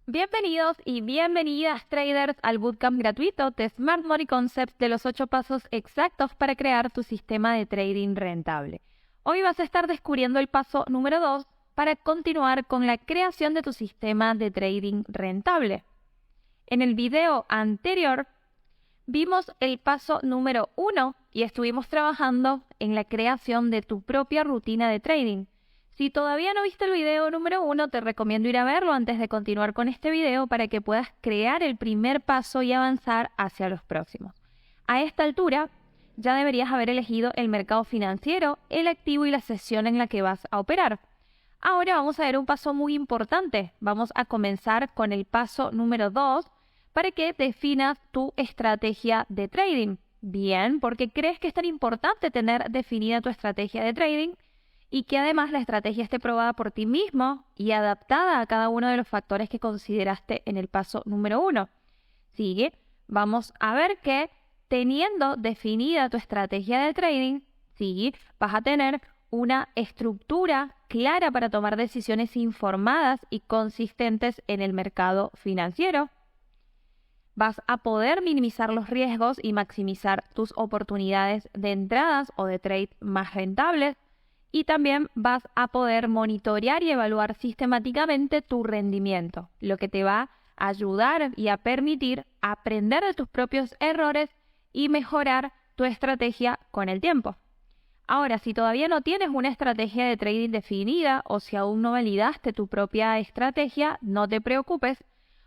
Bienvenidos y bienvenidas traders al bootcamp gratuito de Smart Money Concepts de los 8 pasos exactos para crear tu sistema de trading rentable. Hoy vas a estar descubriendo el paso número 2 para continuar con la creación de tu sistema de trading rentable. En el video anterior vimos el paso número 1 y estuvimos trabajando en la creación de tu propia rutina de trading. Si todavía no viste el video número 1, te recomiendo ir a verlo antes de continuar con este video para que puedas crear el primer paso y avanzar hacia los próximos. A esta altura, ya deberías haber elegido el mercado financiero, el activo y la sesión en la que vas a operar. Ahora vamos a ver un paso muy importante. Vamos a comenzar con el paso número 2 para que definas tu estrategia de trading. Bien, ¿por qué crees que es tan importante tener definida tu estrategia de trading? Y que además la estrategia esté probada por ti mismo y adaptada a cada uno de los factores que consideraste en el paso número 1. Sigue, vamos a ver que teniendo definida tu estrategia de trading, vas a tener una estructura clara para tomar decisiones informadas y consistentes en el mercado financiero. Vas a poder minimizar los riesgos y maximizar tus oportunidades de entradas o de trade más rentables. Y también vas a poder monitorear y evaluar sistemáticamente tu rendimiento, lo que te va a ayudar y a permitir aprender de tus propios errores y mejorar tu estrategia con el tiempo. Ahora, si todavía no tienes una estrategia de trading definida o si aún no validaste tu propia estrategia, no te preocupes,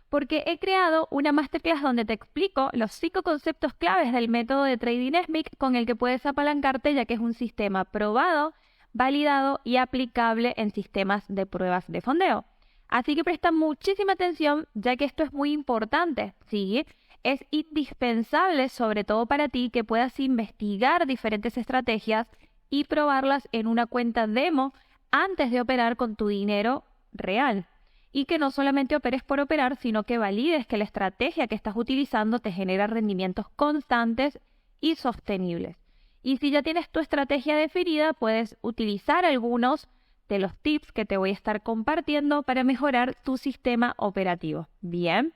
porque he creado una masterclass donde te explico los 5 conceptos claves del método de trading SMIC con el que puedes apalancarte, ya que es un sistema probado, validado y aplicable en sistemas de pruebas de fondeo. Así que presta muchísima atención, ya que esto es muy importante, ¿sí? Es indispensable, sobre todo para ti, que puedas investigar diferentes estrategias y probarlas en una cuenta demo antes de operar con tu dinero real. Y que no solamente operes por operar, sino que valides que la estrategia que estás utilizando te genera rendimientos constantes y sostenibles. Y si ya tienes tu estrategia definida, puedes utilizar algunos de los tips que te voy a estar compartiendo para mejorar tu sistema operativo. Bien,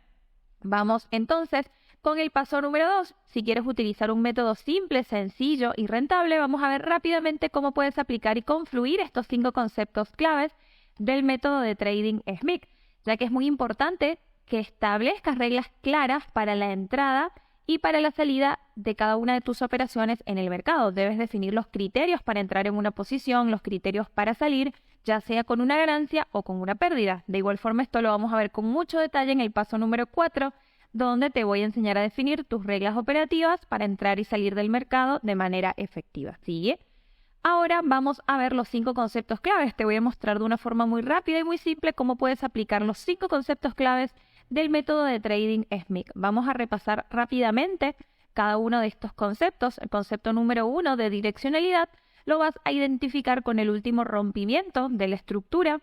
vamos entonces con el paso número 2. Si quieres utilizar un método simple, sencillo y rentable, vamos a ver rápidamente cómo puedes aplicar y confluir estos 5 conceptos claves del método de trading SMIC, ya que es muy importante que establezcas reglas claras para la entrada y para la salida de cada una de tus operaciones en el mercado. Debes definir los criterios para entrar en una posición, los criterios para salir, ya sea con una ganancia o con una pérdida. De igual forma, esto lo vamos a ver con mucho detalle en el paso número 4, donde te voy a enseñar a definir tus reglas operativas para entrar y salir del mercado de manera efectiva. ¿Sigue? Ahora vamos a ver los 5 conceptos claves. Te voy a mostrar de una forma muy rápida y muy simple cómo puedes aplicar los 5 conceptos claves del método de trading SMIC. Vamos a repasar rápidamente cada uno de estos conceptos. El concepto número 1 de direccionalidad lo vas a identificar con el último rompimiento de la estructura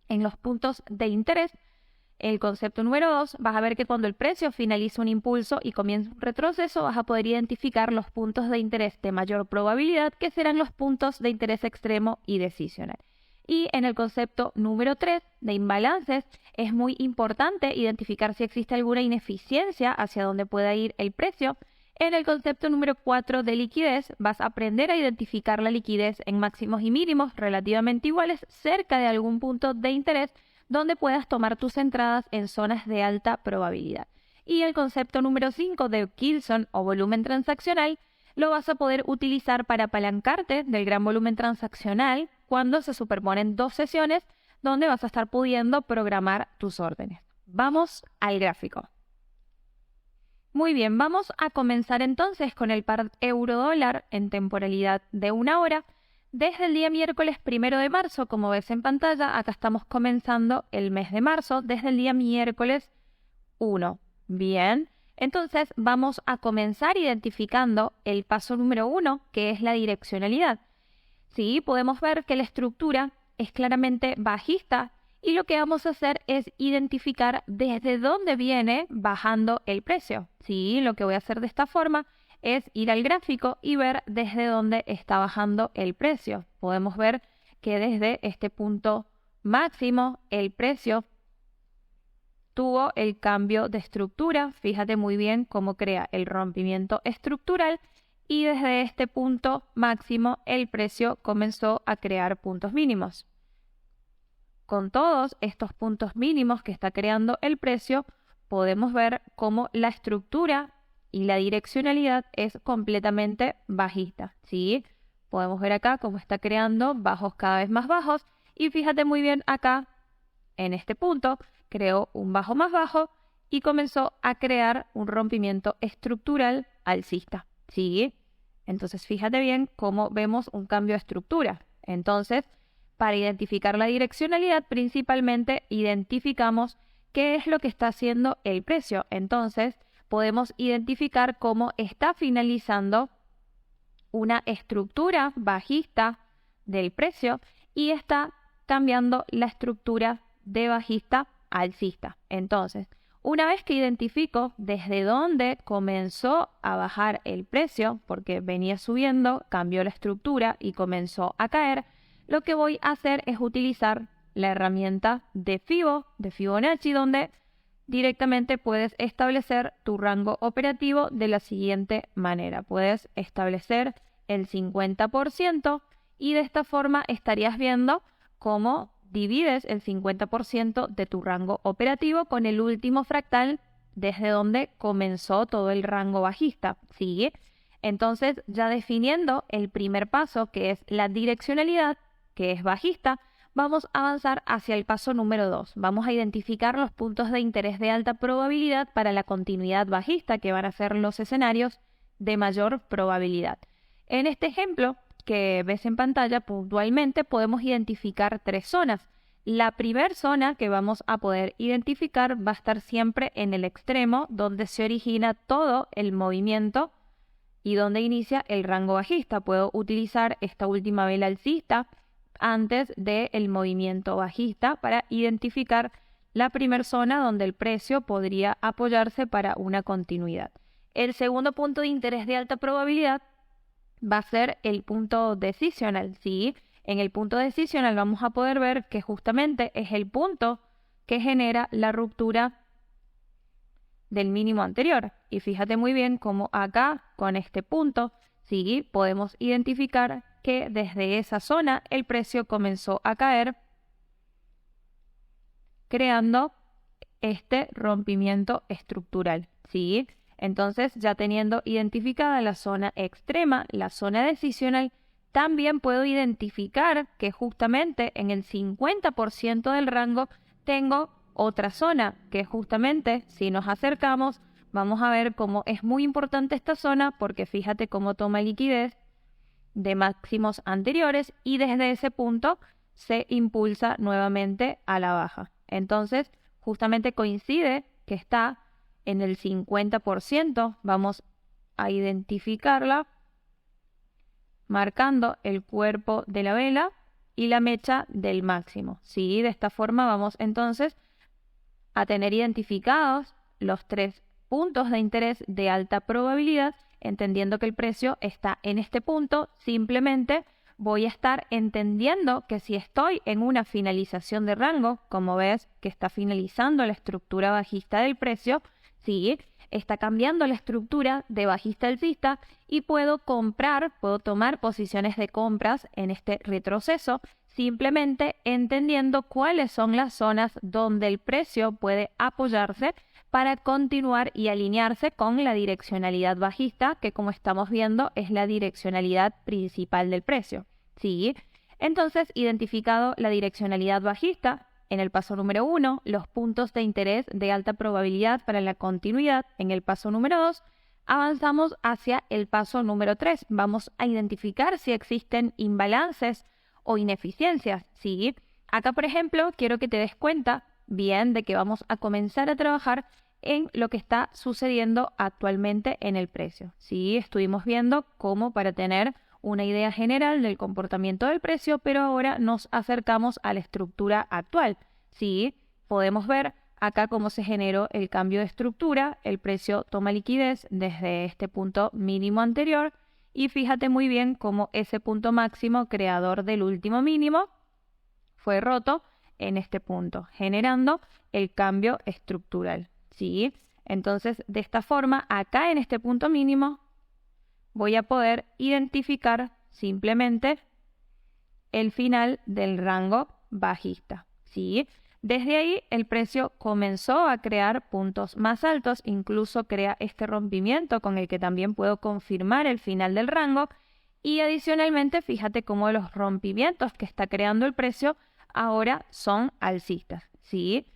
en los puntos de interés. El concepto número 2, vas a ver que cuando el precio finaliza un impulso y comienza un retroceso, vas a poder identificar los puntos de interés de mayor probabilidad, que serán los puntos de interés extremo y decisional. Y en el concepto número 3 de imbalances, es muy importante identificar si existe alguna ineficiencia hacia donde pueda ir el precio. En el concepto número 4 de liquidez, vas a aprender a identificar la liquidez en máximos y mínimos relativamente iguales cerca de algún punto de interés donde puedas tomar tus entradas en zonas de alta probabilidad. Y el concepto número 5 de kill zone o volumen transaccional lo vas a poder utilizar para apalancarte del gran volumen transaccional cuando se superponen 2 sesiones donde vas a estar pudiendo programar tus órdenes. Vamos al gráfico. Muy bien, vamos a comenzar entonces con el par euro-dólar en temporalidad de 1 hora. Desde el día miércoles 1 de marzo, como ves en pantalla, acá estamos comenzando el mes de marzo, desde el día miércoles 1. Bien, entonces vamos a comenzar identificando el paso número 1, que es la direccionalidad. Sí, podemos ver que la estructura es claramente bajista y lo que vamos a hacer es identificar desde dónde viene bajando el precio. Sí, lo que voy a hacer de esta forma es ir al gráfico y ver desde dónde está bajando el precio. Podemos ver que desde este punto máximo el precio tuvo el cambio de estructura. Fíjate muy bien cómo crea el rompimiento estructural y desde este punto máximo el precio comenzó a crear puntos mínimos. Con todos estos puntos mínimos que está creando el precio, podemos ver cómo la estructura y la direccionalidad es completamente bajista, ¿sí? Podemos ver acá cómo está creando bajos cada vez más bajos y fíjate muy bien acá, en este punto, creó un bajo más bajo y comenzó a crear un rompimiento estructural alcista, ¿sí? Entonces fíjate bien cómo vemos un cambio de estructura. Entonces, para identificar la direccionalidad, principalmente identificamos qué es lo que está haciendo el precio. Entonces, podemos identificar cómo está finalizando una estructura bajista del precio y está cambiando la estructura de bajista a alcista. Entonces, una vez que identifico desde dónde comenzó a bajar el precio, porque venía subiendo, cambió la estructura y comenzó a caer, lo que voy a hacer es utilizar la herramienta de Fibonacci, donde directamente puedes establecer tu rango operativo de la siguiente manera. Puedes establecer el 50% y de esta forma estarías viendo cómo divides el 50% de tu rango operativo con el último fractal desde donde comenzó todo el rango bajista. ¿Sigue? Entonces, ya definiendo el primer paso, que es la direccionalidad, que es bajista, vamos a avanzar hacia el paso número 2. Vamos a identificar los puntos de interés de alta probabilidad para la continuidad bajista, que van a ser los escenarios de mayor probabilidad. En este ejemplo que ves en pantalla, puntualmente podemos identificar 3 zonas. La primera zona que vamos a poder identificar va a estar siempre en el extremo donde se origina todo el movimiento y donde inicia el rango bajista. Puedo utilizar esta última vela alcista antes del movimiento bajista para identificar la primera zona donde el precio podría apoyarse para una continuidad. El segundo punto de interés de alta probabilidad va a ser el punto decisional, ¿sí? En el punto decisional vamos a poder ver que justamente es el punto que genera la ruptura del mínimo anterior. Y fíjate muy bien cómo acá, con este punto, ¿sí? Podemos identificar que desde esa zona el precio comenzó a caer, creando este rompimiento estructural, ¿sí? Entonces, ya teniendo identificada la zona extrema, la zona decisional, también puedo identificar que justamente en el 50% del rango tengo otra zona, que justamente si nos acercamos, vamos a ver cómo es muy importante esta zona, porque fíjate cómo toma liquidez de máximos anteriores y desde ese punto se impulsa nuevamente a la baja. Entonces, justamente coincide que está en el 50%, vamos a identificarla marcando el cuerpo de la vela y la mecha del máximo. ¿Sí? De esta forma vamos entonces a tener identificados los 3 puntos de interés de alta probabilidad, entendiendo que el precio está en este punto. Simplemente voy a estar entendiendo que si estoy en una finalización de rango, como ves que está finalizando la estructura bajista del precio, ¿sí? Está cambiando la estructura de bajista alcista y puedo tomar posiciones de compras en este retroceso, simplemente entendiendo cuáles son las zonas donde el precio puede apoyarse para continuar y alinearse con la direccionalidad bajista, que como estamos viendo es la direccionalidad principal del precio. ¿Sí? Entonces, identificado la direccionalidad bajista, en el paso número 1, los puntos de interés de alta probabilidad para la continuidad. En el paso número 2, avanzamos hacia el paso número 3. Vamos a identificar si existen imbalances o ineficiencias. ¿Sí? Acá, por ejemplo, quiero que te des cuenta bien de que vamos a comenzar a trabajar en lo que está sucediendo actualmente en el precio. ¿Sí? Estuvimos viendo cómo para tener una idea general del comportamiento del precio, pero ahora nos acercamos a la estructura actual. Sí, podemos ver acá cómo se generó el cambio de estructura, el precio toma liquidez desde este punto mínimo anterior y fíjate muy bien cómo ese punto máximo creador del último mínimo fue roto en este punto, generando el cambio estructural, ¿sí? Entonces, de esta forma, acá en este punto mínimo, voy a poder identificar simplemente el final del rango bajista, ¿sí? Desde ahí el precio comenzó a crear puntos más altos, incluso crea este rompimiento con el que también puedo confirmar el final del rango y adicionalmente fíjate cómo los rompimientos que está creando el precio ahora son alcistas, ¿sí?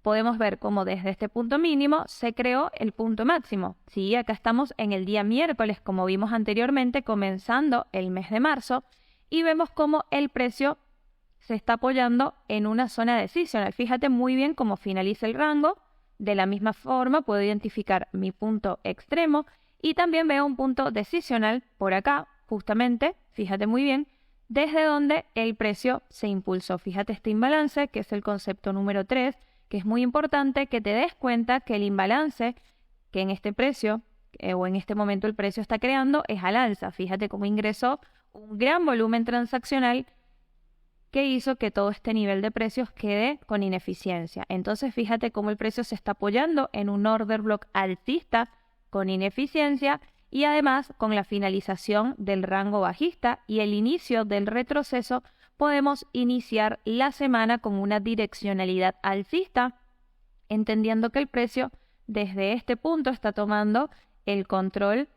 Podemos ver cómo desde este punto mínimo se creó el punto máximo, ¿sí? Acá estamos en el día miércoles, como vimos anteriormente, comenzando el mes de marzo y vemos cómo el precio se está apoyando en una zona decisional. Fíjate muy bien cómo finaliza el rango. De la misma forma puedo identificar mi punto extremo y también veo un punto decisional por acá, justamente, fíjate muy bien, desde donde el precio se impulsó. Fíjate este imbalance, que es el concepto número 3, que es muy importante que te des cuenta que el imbalance que en este precio o en este momento el precio está creando es al alza. Fíjate cómo ingresó un gran volumen transaccional que hizo que todo este nivel de precios quede con ineficiencia. Entonces fíjate cómo el precio se está apoyando en un order block alcista con ineficiencia y además con la finalización del rango bajista y el inicio del retroceso podemos iniciar la semana con una direccionalidad alcista, entendiendo que el precio desde este punto está tomando el control,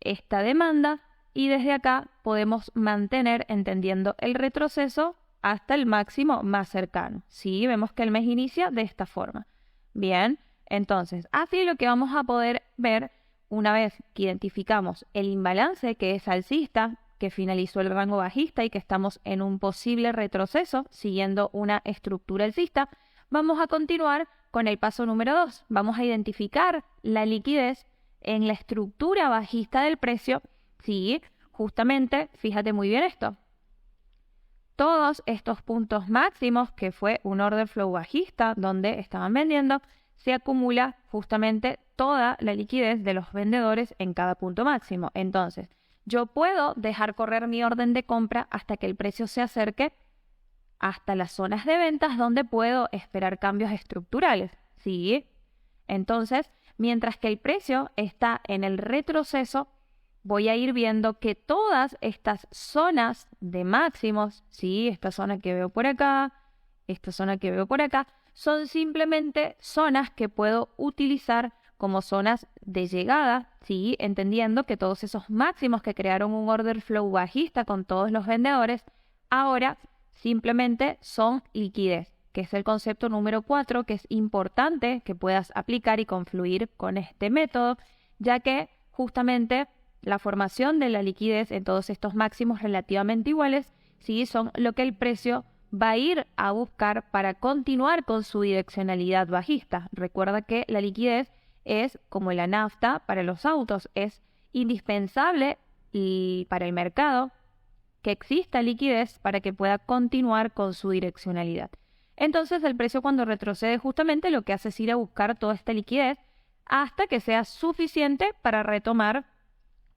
esta demanda, y desde acá podemos mantener entendiendo el retroceso hasta el máximo más cercano. Sí, vemos que el mes inicia de esta forma. Bien, entonces, así lo que vamos a poder ver una vez que identificamos el imbalance que es alcista, que finalizó el rango bajista y que estamos en un posible retroceso siguiendo una estructura alcista, vamos a continuar con el paso número 2. Vamos a identificar la liquidez en la estructura bajista del precio. Sí, justamente, fíjate muy bien esto. Todos estos puntos máximos, que fue un order flow bajista donde estaban vendiendo, se acumula justamente toda la liquidez de los vendedores en cada punto máximo. Entonces, yo puedo dejar correr mi orden de compra hasta que el precio se acerque hasta las zonas de ventas donde puedo esperar cambios estructurales. ¿Sí? Entonces, mientras que el precio está en el retroceso, voy a ir viendo que todas estas zonas de máximos, ¿sí? Esta zona que veo por acá, esta zona que veo por acá, son simplemente zonas que puedo utilizar como zonas de llegada, ¿sí? Entendiendo que todos esos máximos que crearon un order flow bajista con todos los vendedores, ahora simplemente son liquidez, que es el concepto número 4, que es importante que puedas aplicar y confluir con este método, ya que justamente la formación de la liquidez en todos estos máximos relativamente iguales, ¿sí? Son lo que el precio va a ir a buscar para continuar con su direccionalidad bajista. Recuerda que la liquidez es como la nafta para los autos, es indispensable y para el mercado que exista liquidez para que pueda continuar con su direccionalidad. Entonces el precio cuando retrocede justamente lo que hace es ir a buscar toda esta liquidez hasta que sea suficiente para retomar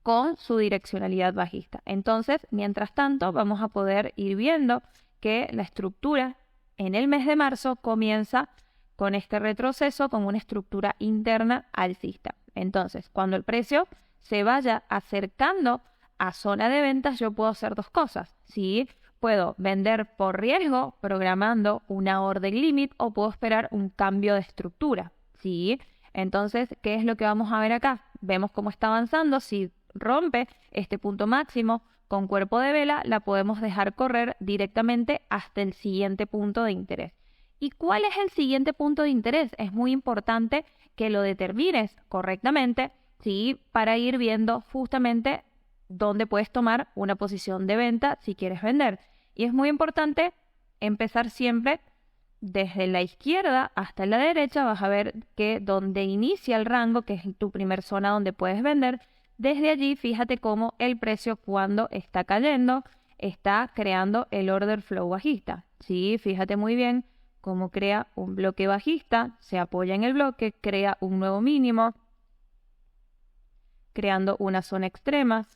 con su direccionalidad bajista. Entonces, mientras tanto, vamos a poder ir viendo que la estructura en el mes de marzo comienza con este retroceso, con una estructura interna alcista. Entonces, cuando el precio se vaya acercando a zona de ventas, yo puedo hacer dos cosas. ¿Sí? Puedo vender por riesgo, programando una orden limit, o puedo esperar un cambio de estructura. ¿Sí? Entonces, ¿qué es lo que vamos a ver acá? Vemos cómo está avanzando. Si rompe este punto máximo con cuerpo de vela, la podemos dejar correr directamente hasta el siguiente punto de interés. ¿Y cuál es el siguiente punto de interés? Es muy importante que lo determines correctamente, ¿sí? Para ir viendo justamente dónde puedes tomar una posición de venta si quieres vender. Y es muy importante empezar siempre desde la izquierda hasta la derecha. Vas a ver que donde inicia el rango, que es tu primer zona donde puedes vender, desde allí fíjate cómo el precio cuando está cayendo está creando el order flow bajista. Sí, fíjate muy bien cómo crea un bloque bajista, se apoya en el bloque, crea un nuevo mínimo, creando una zona extrema,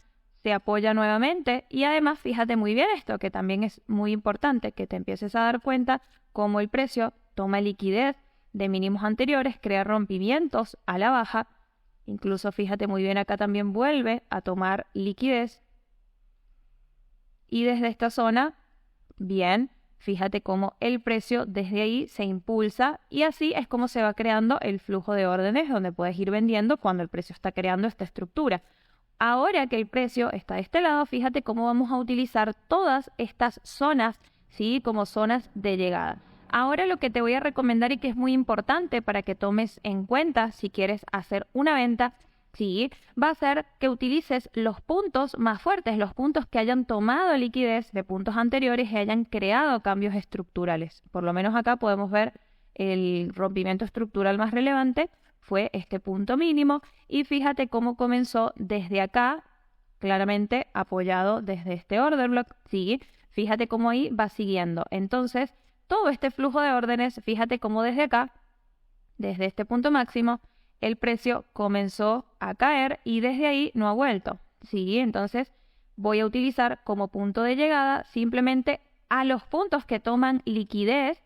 se apoya nuevamente y además fíjate muy bien esto, que también es muy importante que te empieces a dar cuenta cómo el precio toma liquidez de mínimos anteriores, crea rompimientos a la baja, incluso fíjate muy bien acá también vuelve a tomar liquidez y desde esta zona, bien, fíjate cómo el precio desde ahí se impulsa y así es como se va creando el flujo de órdenes donde puedes ir vendiendo cuando el precio está creando esta estructura. Ahora que el precio está de este lado, fíjate cómo vamos a utilizar todas estas zonas, ¿sí? Como zonas de llegada. Ahora lo que te voy a recomendar y que es muy importante para que tomes en cuenta si quieres hacer una venta, sí, va a ser que utilices los puntos más fuertes, los puntos que hayan tomado liquidez de puntos anteriores y hayan creado cambios estructurales. Por lo menos acá podemos ver el rompimiento estructural más relevante fue este punto mínimo y fíjate cómo comenzó desde acá, claramente apoyado desde este order block, sí, fíjate cómo ahí va siguiendo. Entonces, todo este flujo de órdenes, fíjate cómo desde acá, desde este punto máximo, el precio comenzó a caer y desde ahí no ha vuelto. Sí, entonces voy a utilizar como punto de llegada simplemente a los puntos que toman liquidez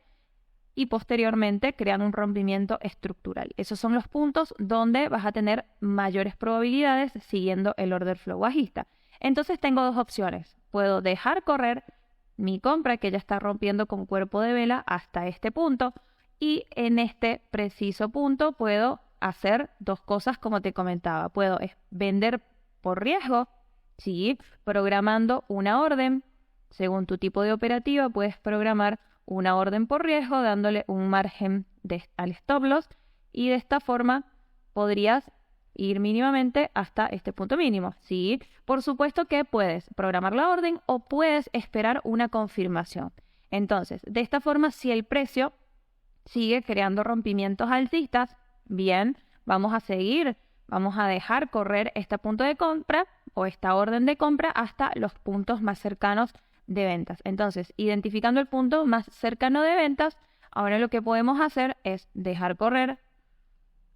y posteriormente crean un rompimiento estructural. Esos son los puntos donde vas a tener mayores probabilidades siguiendo el order flow bajista. Entonces tengo dos opciones. Puedo dejar correr mi compra que ya está rompiendo con cuerpo de vela hasta este punto y en este preciso punto puedo hacer dos cosas como te comentaba. Puedo vender por riesgo, sí, programando una orden. Según tu tipo de operativa puedes programar una orden por riesgo dándole un margen al stop loss y de esta forma podrías ir mínimamente hasta este punto mínimo. Sí, por supuesto que puedes programar la orden o puedes esperar una confirmación. Entonces, de esta forma, si el precio sigue creando rompimientos alcistas, bien, vamos a dejar correr este punto de compra o esta orden de compra hasta los puntos más cercanos de ventas. Entonces, identificando el punto más cercano de ventas, ahora lo que podemos hacer es dejar correr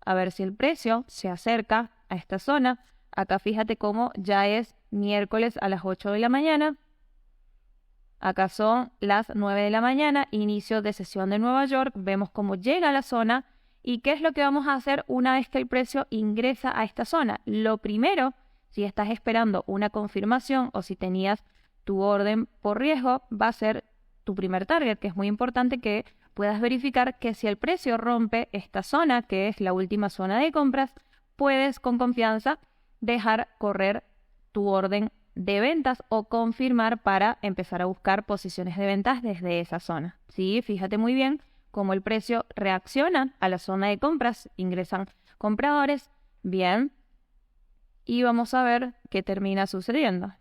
a ver si el precio se acerca a esta zona. Acá fíjate cómo ya es miércoles a las 8 de la mañana. Acá son las 9 de la mañana, inicio de sesión de Nueva York. Vemos cómo llega a la zona y qué es lo que vamos a hacer una vez que el precio ingresa a esta zona. Lo primero, si estás esperando una confirmación o si tenías tu orden por riesgo, va a ser tu primer target, que es muy importante que puedas verificar que si el precio rompe esta zona, que es la última zona de compras, puedes con confianza dejar correr tu orden de ventas o confirmar para empezar a buscar posiciones de ventas desde esa zona. Sí, fíjate muy bien cómo el precio reacciona a la zona de compras, ingresan compradores, bien, y vamos a ver qué termina sucediendo.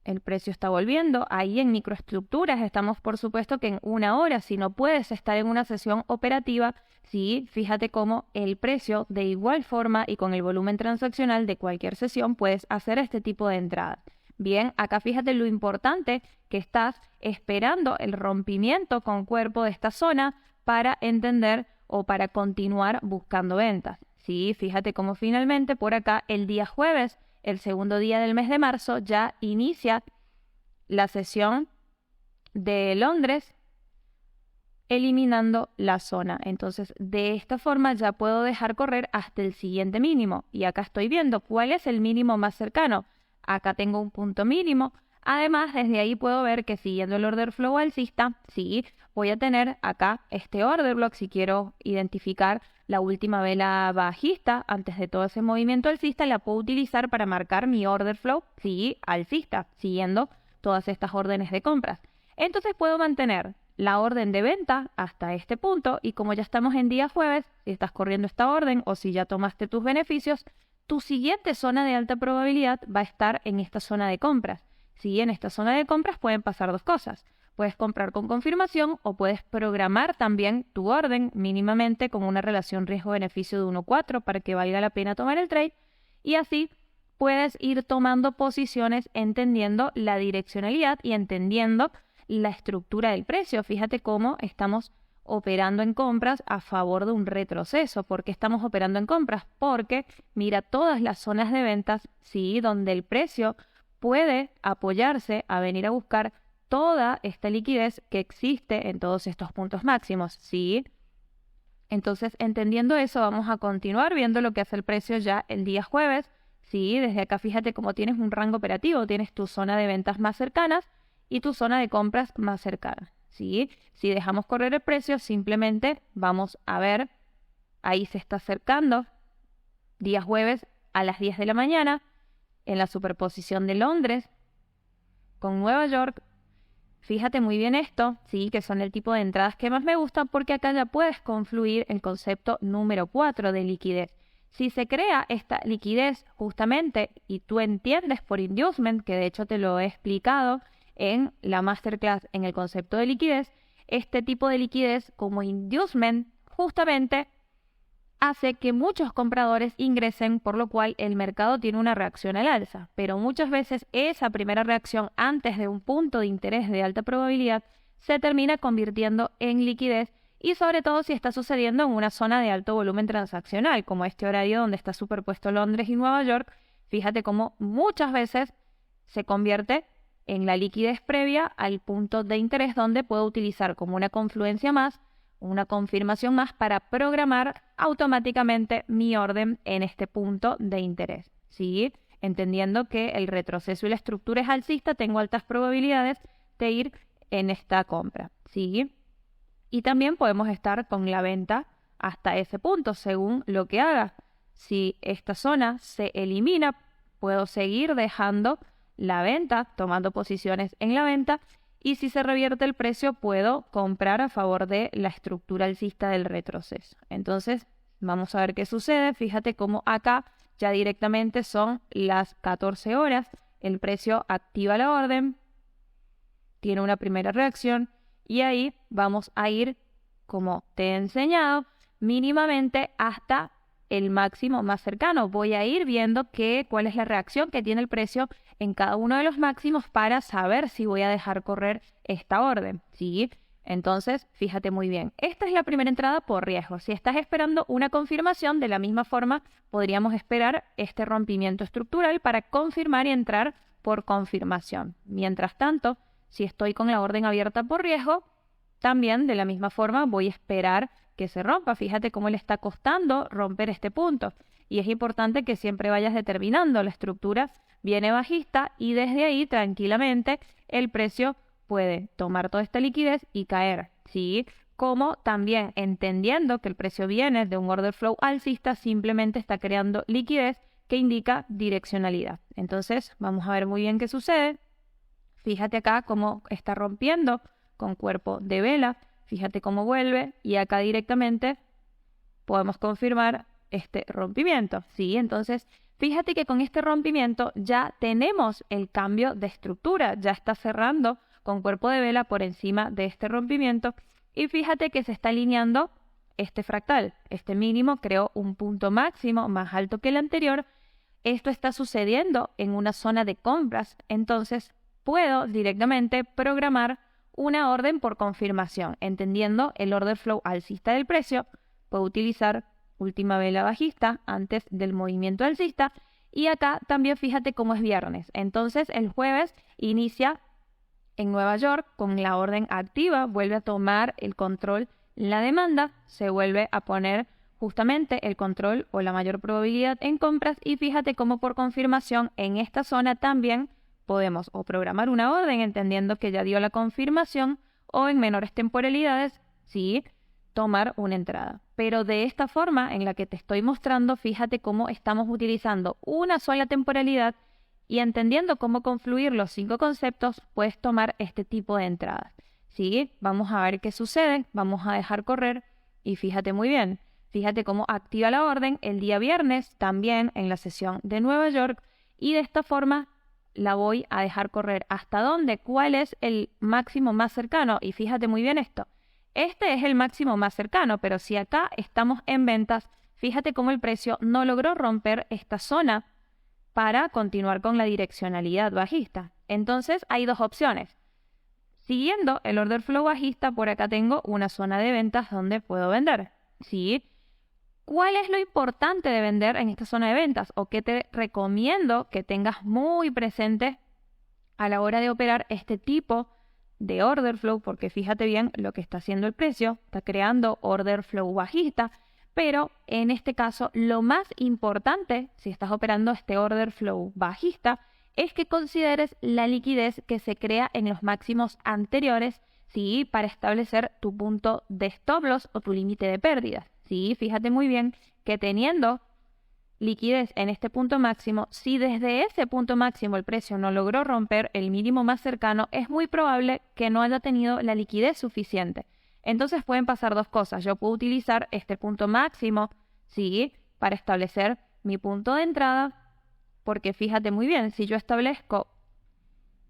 El precio está volviendo, ahí en microestructuras estamos por supuesto que en una hora, si no puedes estar en una sesión operativa, sí, fíjate cómo el precio de igual forma y con el volumen transaccional de cualquier sesión puedes hacer este tipo de entrada. Bien, acá fíjate lo importante que estás esperando el rompimiento con cuerpo de esta zona para entender o para continuar buscando ventas. Sí, fíjate cómo finalmente por acá el día jueves, el segundo día del mes de marzo, ya inicia la sesión de Londres eliminando la zona. Entonces, de esta forma ya puedo dejar correr hasta el siguiente mínimo. Y acá estoy viendo cuál es el mínimo más cercano. Acá tengo un punto mínimo. Además, desde ahí puedo ver que siguiendo el order flow alcista, sí, voy a tener acá este order block si quiero identificar la última vela bajista antes de todo ese movimiento alcista, la puedo utilizar para marcar mi order flow, sí, alcista, siguiendo todas estas órdenes de compras. Entonces puedo mantener la orden de venta hasta este punto y como ya estamos en día jueves, si estás corriendo esta orden o si ya tomaste tus beneficios, tu siguiente zona de alta probabilidad va a estar en esta zona de compras. Sí, en esta zona de compras pueden pasar dos cosas. Puedes comprar con confirmación o puedes programar también tu orden mínimamente con una relación riesgo-beneficio de 1:4 para que valga la pena tomar el trade y así puedes ir tomando posiciones entendiendo la direccionalidad y entendiendo la estructura del precio. Fíjate cómo estamos operando en compras a favor de un retroceso. ¿Por qué estamos operando en compras? Porque mira todas las zonas de ventas, sí, donde el precio puede apoyarse a venir a buscar toda esta liquidez que existe en todos estos puntos máximos, ¿sí? Entonces, entendiendo eso, vamos a continuar viendo lo que hace el precio ya el día jueves, ¿sí? Desde acá fíjate cómo tienes un rango operativo, tienes tu zona de ventas más cercanas y tu zona de compras más cercana, ¿sí? Si dejamos correr el precio, simplemente vamos a ver, ahí se está acercando, día jueves a las 10 de la mañana, en la superposición de Londres con Nueva York. Fíjate muy bien esto, sí, que son el tipo de entradas que más me gustan porque acá ya puedes confluir el concepto número 4 de liquidez. Si se crea esta liquidez justamente y tú entiendes por inducement, que de hecho te lo he explicado en la masterclass en el concepto de liquidez, este tipo de liquidez como inducement justamente hace que muchos compradores ingresen, por lo cual el mercado tiene una reacción al alza. Pero muchas veces esa primera reacción antes de un punto de interés de alta probabilidad se termina convirtiendo en liquidez y sobre todo si está sucediendo en una zona de alto volumen transaccional, como este horario donde está superpuesto Londres y Nueva York. Fíjate cómo muchas veces se convierte en la liquidez previa al punto de interés donde puedo utilizar como una confluencia más, una confirmación más para programar automáticamente mi orden en este punto de interés, ¿sí? Entendiendo que el retroceso y la estructura es alcista, tengo altas probabilidades de ir en esta compra, ¿sí? Y también podemos estar con la venta hasta ese punto, según lo que haga. Si esta zona se elimina, puedo seguir dejando la venta, tomando posiciones en la venta, y si se revierte el precio, puedo comprar a favor de la estructura alcista del retroceso. Entonces, vamos a ver qué sucede. Fíjate cómo acá ya directamente son las 14 horas. El precio activa la orden, tiene una primera reacción y ahí vamos a ir, como te he enseñado, mínimamente hasta el máximo más cercano. Voy a ir viendo cuál es la reacción que tiene el precio en cada uno de los máximos para saber si voy a dejar correr esta orden, ¿sí? Entonces, fíjate muy bien. Esta es la primera entrada por riesgo. Si estás esperando una confirmación, de la misma forma podríamos esperar este rompimiento estructural para confirmar y entrar por confirmación. Mientras tanto, si estoy con la orden abierta por riesgo, también de la misma forma voy a esperar que se rompa. Fíjate cómo le está costando romper este punto. Y es importante que siempre vayas determinando la estructura viene bajista y desde ahí tranquilamente el precio puede tomar toda esta liquidez y caer, ¿sí? Como también entendiendo que el precio viene de un order flow alcista, simplemente está creando liquidez que indica direccionalidad. Entonces vamos a ver muy bien qué sucede. Fíjate acá cómo está rompiendo con cuerpo de vela. Fíjate cómo vuelve y acá directamente podemos confirmar este rompimiento, ¿sí? Entonces, fíjate que con este rompimiento ya tenemos el cambio de estructura, ya está cerrando con cuerpo de vela por encima de este rompimiento y fíjate que se está alineando este fractal. Este mínimo creó un punto máximo más alto que el anterior. Esto está sucediendo en una zona de compras, entonces puedo directamente programar una orden por confirmación, entendiendo el order flow alcista del precio. Puedo utilizar última vela bajista antes del movimiento alcista y acá también fíjate cómo es viernes. Entonces el jueves inicia en Nueva York con la orden activa, vuelve a tomar el control la demanda, se vuelve a poner justamente el control o la mayor probabilidad en compras y fíjate cómo por confirmación en esta zona también podemos o programar una orden entendiendo que ya dio la confirmación o en menores temporalidades, sí, tomar una entrada. Pero de esta forma en la que te estoy mostrando, fíjate cómo estamos utilizando una sola temporalidad y entendiendo cómo confluir los 5 conceptos, puedes tomar este tipo de entradas. ¿Sí? Vamos a ver qué sucede, vamos a dejar correr y fíjate muy bien. Fíjate cómo activa la orden el día viernes también en la sesión de Nueva York y de esta forma la voy a dejar correr. ¿Hasta dónde? ¿Cuál es el máximo más cercano? Y fíjate muy bien esto. Este es el máximo más cercano, pero si acá estamos en ventas, fíjate cómo el precio no logró romper esta zona para continuar con la direccionalidad bajista. Entonces hay dos opciones. Siguiendo el order flow bajista, por acá tengo una zona de ventas donde puedo vender, ¿sí? ¿Cuál es lo importante de vender en esta zona de ventas? O qué te recomiendo que tengas muy presente a la hora de operar este tipo de order flow, porque fíjate bien lo que está haciendo el precio, está creando order flow bajista, pero en este caso lo más importante, si estás operando este order flow bajista, es que consideres la liquidez que se crea en los máximos anteriores, ¿sí? Para establecer tu punto de stop loss o tu límite de pérdidas, ¿sí? Fíjate muy bien que teniendo liquidez en este punto máximo, si desde ese punto máximo el precio no logró romper el mínimo más cercano, es muy probable que no haya tenido la liquidez suficiente. Entonces pueden pasar dos cosas. Yo puedo utilizar este punto máximo, ¿sí? Para establecer mi punto de entrada, porque fíjate muy bien, si yo establezco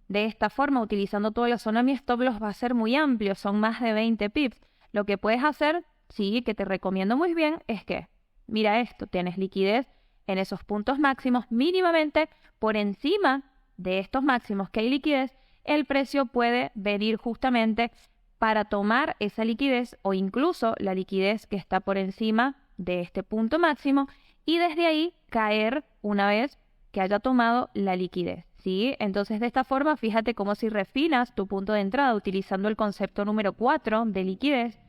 de esta forma, utilizando toda la zona, mi stop loss va a ser muy amplio, son más de 20 pips. Lo que puedes hacer, sí, que te recomiendo muy bien, es que, mira esto, tienes liquidez en esos puntos máximos, mínimamente por encima de estos máximos que hay liquidez, el precio puede venir justamente para tomar esa liquidez o incluso la liquidez que está por encima de este punto máximo y desde ahí caer una vez que haya tomado la liquidez, ¿sí? Entonces de esta forma, fíjate cómo si refinas tu punto de entrada utilizando el concepto número 4 de liquidez,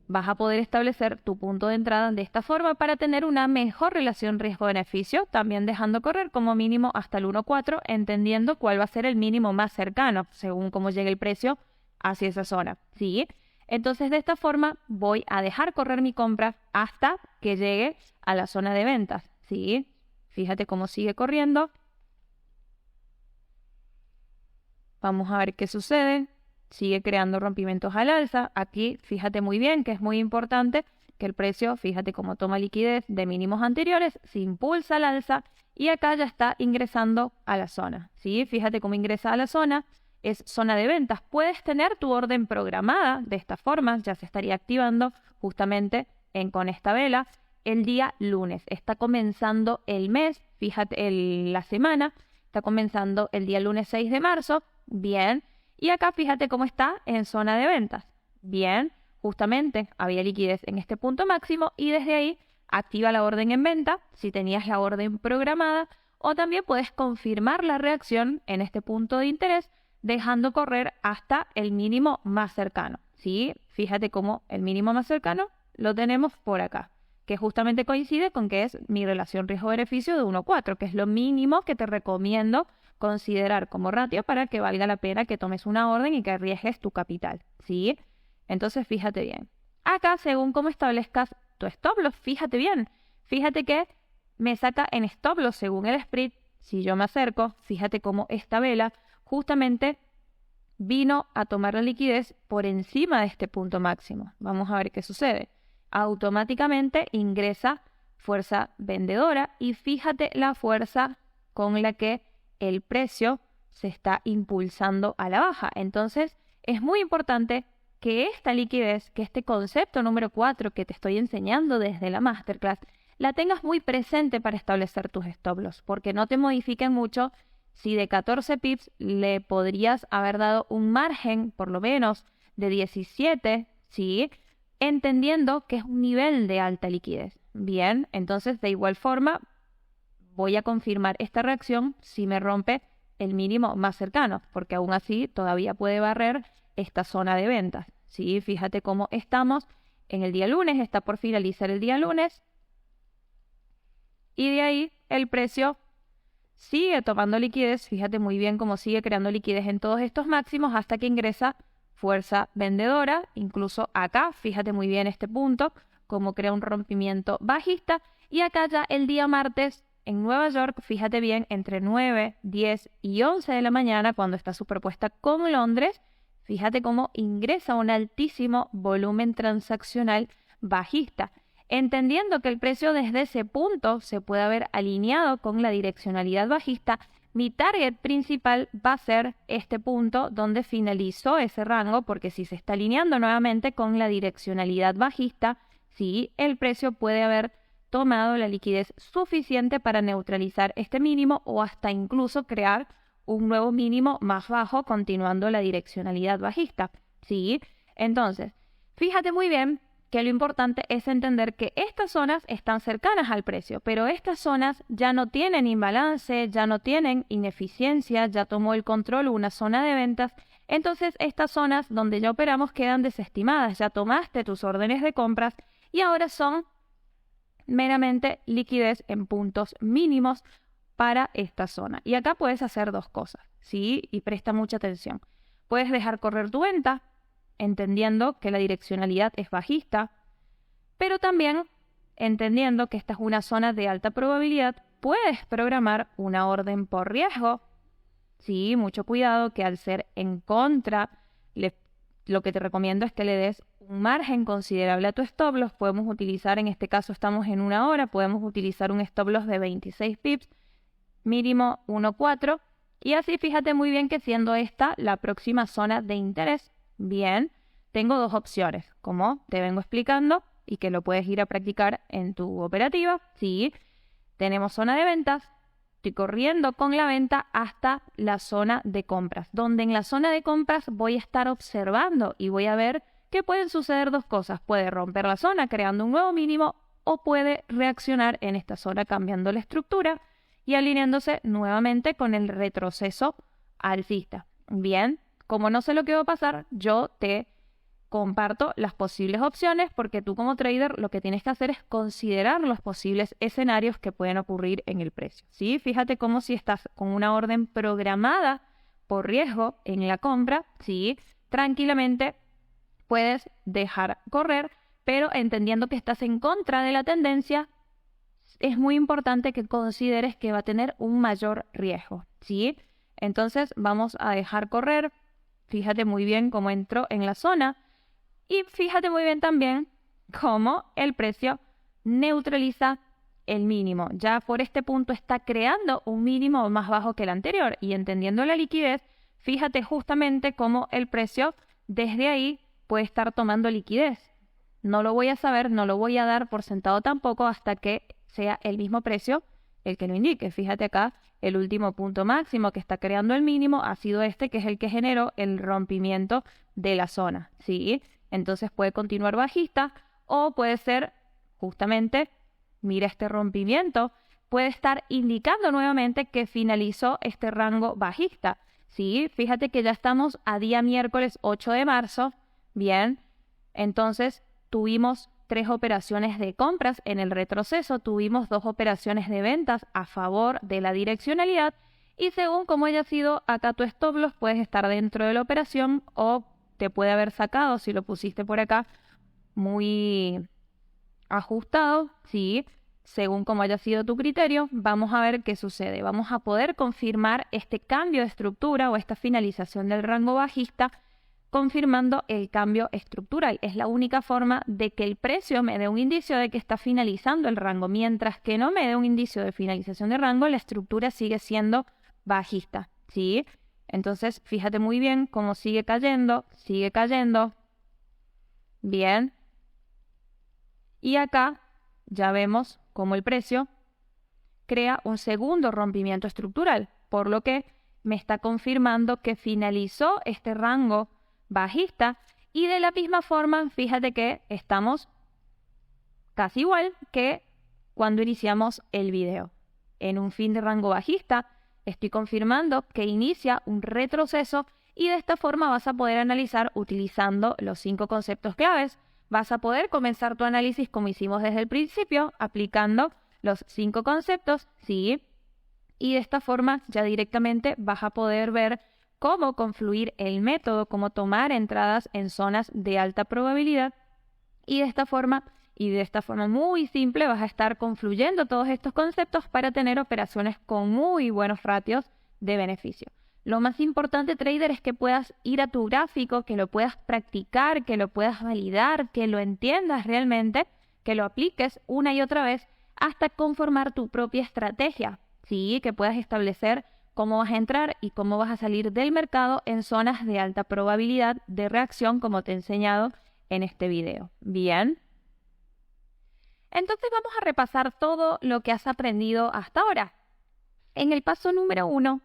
vas a poder establecer tu punto de entrada de esta forma para tener una mejor relación riesgo-beneficio, también dejando correr como mínimo hasta el 1.4, entendiendo cuál va a ser el mínimo más cercano, según cómo llegue el precio hacia esa zona, ¿sí? Entonces de esta forma voy a dejar correr mi compra hasta que llegue a la zona de ventas, ¿sí? Fíjate cómo sigue corriendo. Vamos a ver qué sucede. Sigue creando rompimientos al alza. Aquí fíjate muy bien que es muy importante que el precio, fíjate cómo toma liquidez de mínimos anteriores, se impulsa al alza y acá ya está ingresando a la zona, ¿sí? Fíjate cómo ingresa a la zona, es zona de ventas. Puedes tener tu orden programada de esta forma, ya se estaría activando justamente con esta vela el día lunes. Está comenzando el mes, fíjate, la semana, está comenzando el día lunes 6 de marzo, bien. Y acá fíjate cómo está en zona de ventas. Bien, justamente había liquidez en este punto máximo y desde ahí activa la orden en venta si tenías la orden programada o también puedes confirmar la reacción en este punto de interés dejando correr hasta el mínimo más cercano. ¿Sí? Fíjate cómo el mínimo más cercano lo tenemos por acá, que justamente coincide con que es mi relación riesgo-beneficio de 1.4, que es lo mínimo que te recomiendo considerar como ratio para que valga la pena que tomes una orden y que arriesgues tu capital, ¿sí? Entonces, fíjate bien. Acá, según cómo establezcas tu stop loss, fíjate bien. Fíjate que me saca en stop loss según el spread. Si yo me acerco, fíjate cómo esta vela justamente vino a tomar la liquidez por encima de este punto máximo. Vamos a ver qué sucede. Automáticamente ingresa fuerza vendedora y fíjate la fuerza con la que el precio se está impulsando a la baja. Entonces, es muy importante que esta liquidez, que este concepto número 4 que te estoy enseñando desde la masterclass, la tengas muy presente para establecer tus stop loss, porque no te modifiquen mucho. Si de 14 pips le podrías haber dado un margen, por lo menos, de 17, ¿sí? Entendiendo que es un nivel de alta liquidez. Bien, entonces de igual forma voy a confirmar esta reacción si me rompe el mínimo más cercano, porque aún así todavía puede barrer esta zona de ventas. ¿Sí? Fíjate cómo estamos en el día lunes, está por finalizar el día lunes, y de ahí el precio sigue tomando liquidez. Fíjate muy bien cómo sigue creando liquidez en todos estos máximos hasta que ingresa fuerza vendedora. Incluso acá, fíjate muy bien este punto, cómo crea un rompimiento bajista. Y acá ya el día martes en Nueva York, fíjate bien, entre 9, 10 y 11 de la mañana, cuando está superpuesta con Londres, fíjate cómo ingresa un altísimo volumen transaccional bajista, entendiendo que el precio desde ese punto se puede haber alineado con la direccionalidad bajista. Mi target principal va a ser este punto donde finalizó ese rango, porque si se está alineando nuevamente con la direccionalidad bajista, sí, el precio puede haber tomado la liquidez suficiente para neutralizar este mínimo o hasta incluso crear un nuevo mínimo más bajo, continuando la direccionalidad bajista, ¿sí? Entonces, fíjate muy bien que lo importante es entender que estas zonas están cercanas al precio, pero estas zonas ya no tienen imbalance, ya no tienen ineficiencia, ya tomó el control una zona de ventas. Entonces, estas zonas donde ya operamos quedan desestimadas, ya tomaste tus órdenes de compras y ahora son meramente liquidez en puntos mínimos para esta zona. Y acá puedes hacer dos cosas, ¿sí? Y presta mucha atención. Puedes dejar correr tu venta, entendiendo que la direccionalidad es bajista, pero también entendiendo que esta es una zona de alta probabilidad, puedes programar una orden por riesgo. Sí, mucho cuidado que al ser en contra, lo que te recomiendo es que le des un margen considerable a tu stop loss. Podemos utilizar, en este caso estamos en 1 hora, podemos utilizar un stop loss de 26 pips, mínimo 1.4, y así fíjate muy bien que siendo esta la próxima zona de interés, bien, tengo dos opciones, como te vengo explicando, y que lo puedes ir a practicar en tu operativa. Sí, tenemos zona de ventas, estoy corriendo con la venta hasta la zona de compras, donde en la zona de compras voy a estar observando y voy a ver que pueden suceder dos cosas. Puede romper la zona creando un nuevo mínimo o puede reaccionar en esta zona cambiando la estructura y alineándose nuevamente con el retroceso alcista. Bien, como no sé lo que va a pasar, yo te comparto las posibles opciones porque tú como trader lo que tienes que hacer es considerar los posibles escenarios que pueden ocurrir en el precio, ¿sí? Fíjate como si estás con una orden programada por riesgo en la compra, ¿sí? Tranquilamente puedes dejar correr, pero entendiendo que estás en contra de la tendencia, es muy importante que consideres que va a tener un mayor riesgo, ¿sí? Entonces vamos a dejar correr. Fíjate muy bien cómo entró en la zona y fíjate muy bien también cómo el precio neutraliza el mínimo. Ya por este punto está creando un mínimo más bajo que el anterior y entendiendo la liquidez, fíjate justamente cómo el precio desde ahí puede estar tomando liquidez. No lo voy a saber, no lo voy a dar por sentado tampoco hasta que sea el mismo precio el que lo indique. Fíjate acá, el último punto máximo que está creando el mínimo ha sido este, que es el que generó el rompimiento de la zona, ¿sí? Entonces puede continuar bajista o puede ser justamente, mira este rompimiento, puede estar indicando nuevamente que finalizó este rango bajista, ¿sí? Fíjate que ya estamos a día miércoles 8 de marzo, bien, entonces tuvimos 3 operaciones de compras en el retroceso, tuvimos 2 operaciones de ventas a favor de la direccionalidad y según cómo haya sido acá tu stop loss, puedes estar dentro de la operación o te puede haber sacado si lo pusiste por acá muy ajustado, ¿sí? Según cómo haya sido tu criterio, vamos a ver qué sucede. Vamos a poder confirmar este cambio de estructura o esta finalización del rango bajista confirmando el cambio estructural. Es la única forma de que el precio me dé un indicio de que está finalizando el rango, mientras que no me dé un indicio de finalización de rango, la estructura sigue siendo bajista, ¿sí? Entonces, fíjate muy bien cómo sigue cayendo, bien. Y acá ya vemos cómo el precio crea un segundo rompimiento estructural, por lo que me está confirmando que finalizó este rango bajista y de la misma forma, fíjate que estamos casi igual que cuando iniciamos el video. En un fin de rango bajista, estoy confirmando que inicia un retroceso y de esta forma vas a poder analizar utilizando los 5 conceptos claves. Vas a poder comenzar tu análisis como hicimos desde el principio, aplicando los 5 conceptos, ¿sí? Y de esta forma ya directamente vas a poder ver cómo confluir el método, cómo tomar entradas en zonas de alta probabilidad y de esta forma muy simple vas a estar confluyendo todos estos conceptos para tener operaciones con muy buenos ratios de beneficio. Lo más importante, trader, es que puedas ir a tu gráfico, que lo puedas practicar, que lo puedas validar, que lo entiendas realmente, que lo apliques una y otra vez hasta conformar tu propia estrategia, ¿sí? Que puedas establecer cómo vas a entrar y cómo vas a salir del mercado en zonas de alta probabilidad de reacción, como te he enseñado en este video. Bien. Entonces vamos a repasar todo lo que has aprendido hasta ahora. En el paso número 1,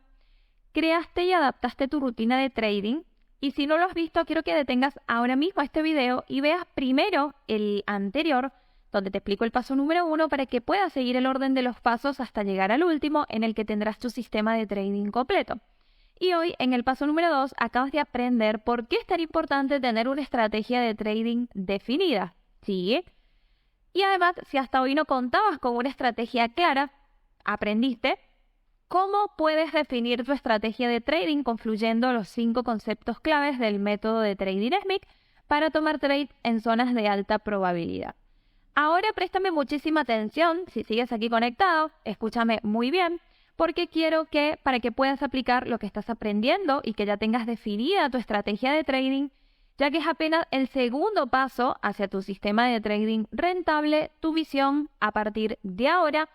creaste y adaptaste tu rutina de trading. Y si no lo has visto, quiero que detengas ahora mismo este video y veas primero el anterior, donde te explico el paso número 1 para que puedas seguir el orden de los pasos hasta llegar al último, en el que tendrás tu sistema de trading completo. Y hoy, en el paso número 2, acabas de aprender por qué es tan importante tener una estrategia de trading definida. ¿Sí? Y además, si hasta hoy no contabas con una estrategia clara, aprendiste cómo puedes definir tu estrategia de trading confluyendo los 5 conceptos claves del método de trading SMIC para tomar trade en zonas de alta probabilidad. Ahora préstame muchísima atención, si sigues aquí conectado, escúchame muy bien, porque quiero que para que puedas aplicar lo que estás aprendiendo y que ya tengas definida tu estrategia de trading, ya que es apenas el segundo paso hacia tu sistema de trading rentable, tu visión a partir de ahora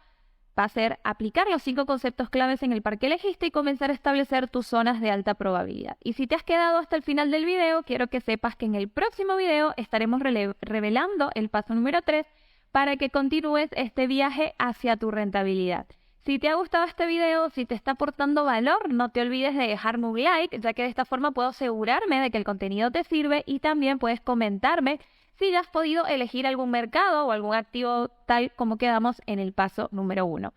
va a ser aplicar los 5 conceptos claves en el par que elegiste y comenzar a establecer tus zonas de alta probabilidad. Y si te has quedado hasta el final del video, quiero que sepas que en el próximo video estaremos revelando el paso número 3 para que continúes este viaje hacia tu rentabilidad. Si te ha gustado este video, si te está aportando valor, no te olvides de dejarme un like, ya que de esta forma puedo asegurarme de que el contenido te sirve, y también puedes comentarme si ya has podido elegir algún mercado o algún activo tal como quedamos en el paso número 1.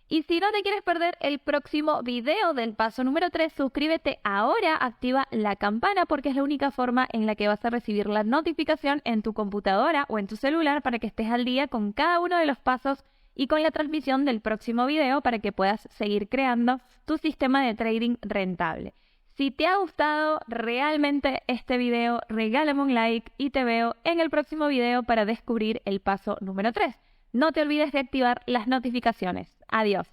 Y si no te quieres perder el próximo video del paso número 3, suscríbete ahora, activa la campana porque es la única forma en la que vas a recibir la notificación en tu computadora o en tu celular para que estés al día con cada uno de los pasos y con la transmisión del próximo video para que puedas seguir creando tu sistema de trading rentable. Si te ha gustado realmente este video, regálame un like y te veo en el próximo video para descubrir el paso número 3. No te olvides de activar las notificaciones. Adiós.